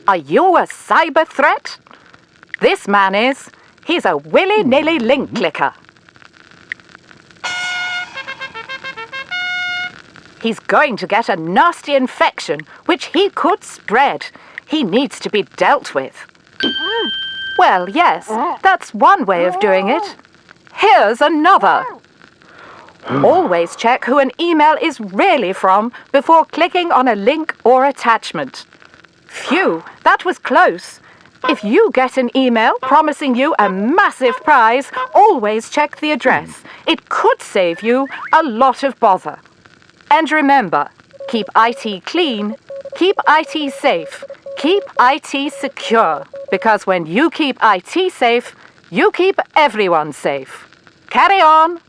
Are you a cyber threat? This man is. He's a willy-nilly link clicker. He's going to get a nasty infection, which he could spread. He needs to be dealt with. Well, yes, that's one way of doing it. Here's another. Always check who an email is really from before clicking on a link or attachment. Phew, that was close. If you get an email promising you a massive prize, always check the address. It could save you a lot of bother. And remember, keep IT clean, keep IT safe, keep IT secure. Because when you keep IT safe, you keep everyone safe. Carry on!